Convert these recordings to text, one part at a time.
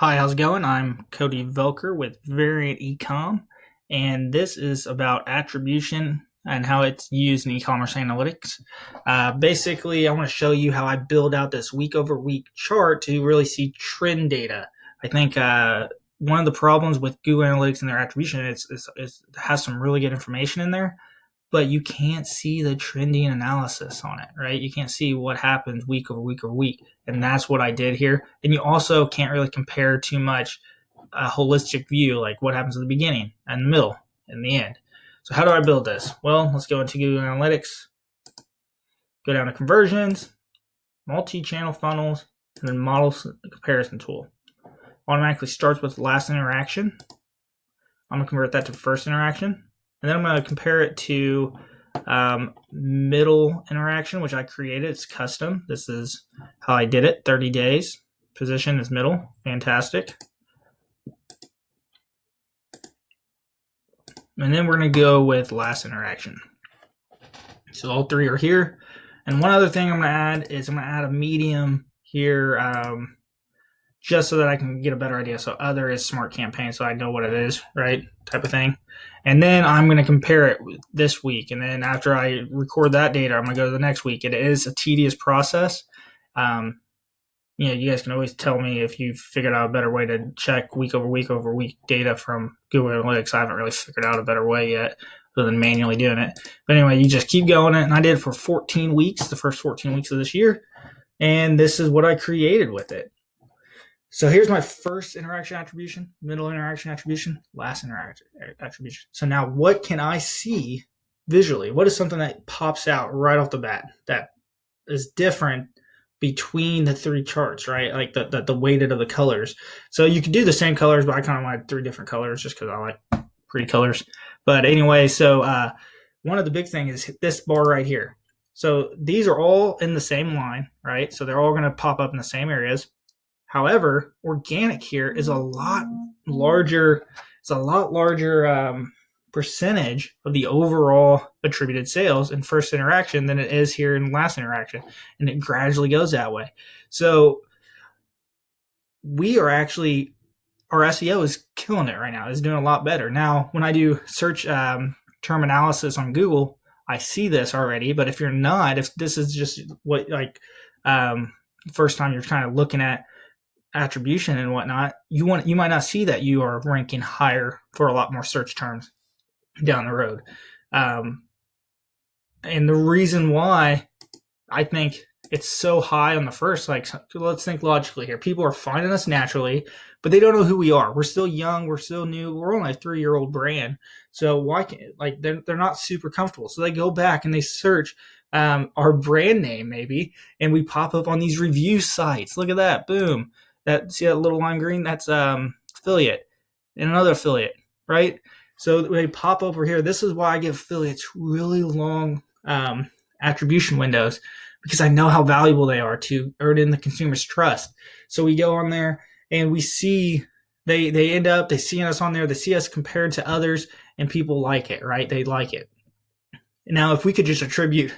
Hi, how's it going? I'm Cody Velker with Variant Ecom, and this is about attribution and how it's used in e-commerce analytics. Basically, I want to show you how I build out this week-over-week chart to really see trend data. I think one of the problems with Google Analytics and their attribution is it has some really good information in there, but you can't see the trending analysis on it, right? You can't see what happens week over week over week. And that's what I did here. And you also can't really compare too much a holistic view, like what happens at the beginning and the middle and the end. So how do I build this? Well, let's go into Google Analytics, go down to conversions, multi-channel funnels, and then models comparison tool. Automatically starts with last interaction. I'm going to convert that to first interaction. And then I'm going to compare it to middle interaction, which I created. It's custom. This is how I did it. 30 days. Position is middle. Fantastic. And then we're going to go with last interaction. So all three are here. And one other thing I'm going to add is I'm going to add a medium here just so that I can get a better idea. So other is smart campaign, so I know what it is, right? Type of thing. And then I'm going to compare it this week. And then after I record that data, I'm going to go to the next week. It is a tedious process. You guys can always tell me if you've figured out a better way to check week over week data from Google Analytics. I haven't really figured out a better way yet other than manually doing it. But anyway, you just keep going. And I did it for 14 weeks, the first 14 weeks of this year. And this is what I created with it. So here's my first interaction attribution, middle interaction attribution, last interaction attribution. So now what can I see visually? What is something that pops out right off the bat that is different between the three charts, right? Like the weighted of the colors. So you could do the same colors, but I kind of wanted three different colors just because I like pretty colors. But anyway, so one of the big things is this bar right here. So these are all in the same line, right? So they're all going to pop up in the same areas. However, organic here is a lot larger. It's a lot larger percentage of the overall attributed sales in first interaction than it is here in last interaction, and it gradually goes that way. So we are actually, our SEO is killing it right now. It's doing a lot better. Now, when I do search term analysis on Google, I see this already. But if you're not, if this is just what first time you're kind of looking at attribution and whatnot, you might not see that you are ranking higher for a lot more search terms down the road. And the reason why I think it's so high on the first, like, let's think logically here. People are finding us naturally, but they don't know who we are. We're still young. We're still new. We're only a 3-year-old brand. So why can't, like, they're not super comfortable. So they go back and they search our brand name maybe, and we pop up on these review sites. Look at that. Boom. See that little line green? That's affiliate and another affiliate, right? So they pop over here. This is why I give affiliates really long attribution windows, because I know how valuable they are to earn in the consumer's trust. So we go on there and we see they end up, they see us on there, they see us compared to others, and people like it, right? They like it. Now, if we could just attribute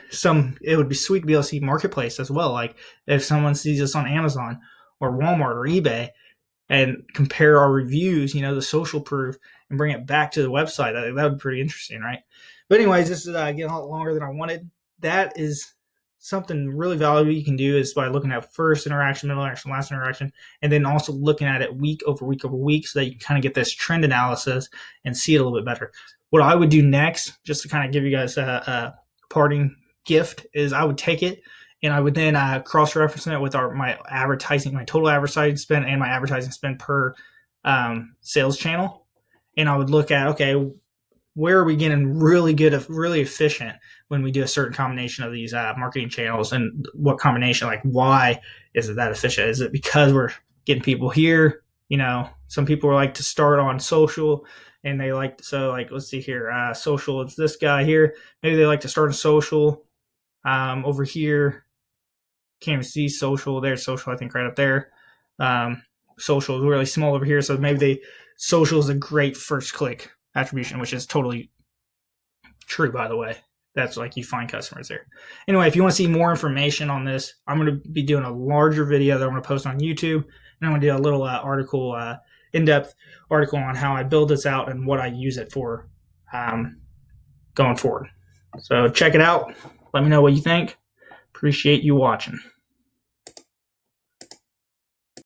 it would be sweet to be able to see marketplace as well. Like if someone sees us on Amazon or Walmart or eBay and compare our reviews, the social proof, and bring it back to the website, that would be pretty interesting, right? But anyways, this is getting a lot longer than I wanted. That is something really valuable you can do, is by looking at first interaction, middle interaction, last interaction, and then also looking at it week over week over week, so that you can kind of get this trend analysis and see it a little bit better. What I would do next, just to kind of give you guys a parting gift, is I would take it and I would then cross-reference it with my advertising, my total advertising spend, and my advertising spend per sales channel. And I would look at, okay, where are we getting really good, really efficient when we do a certain combination of these marketing channels, and what combination, like why is it that efficient? Is it because we're getting people here? Some people like to start on social, and they let's see here, social, it's this guy here. Maybe they like to start on social over here. Can't even see social. There's social, I think, right up there. Social is really small over here, so maybe social is a great first click attribution, which is totally true, by the way. that's like you find customers there. Anyway, if you want to see more information on this, I'm going to be doing a larger video that I'm going to post on YouTube, and I'm going to do a little article, in-depth article on how I build this out and what I use it for going forward. So check it out. Let me know what you think. Appreciate you watching.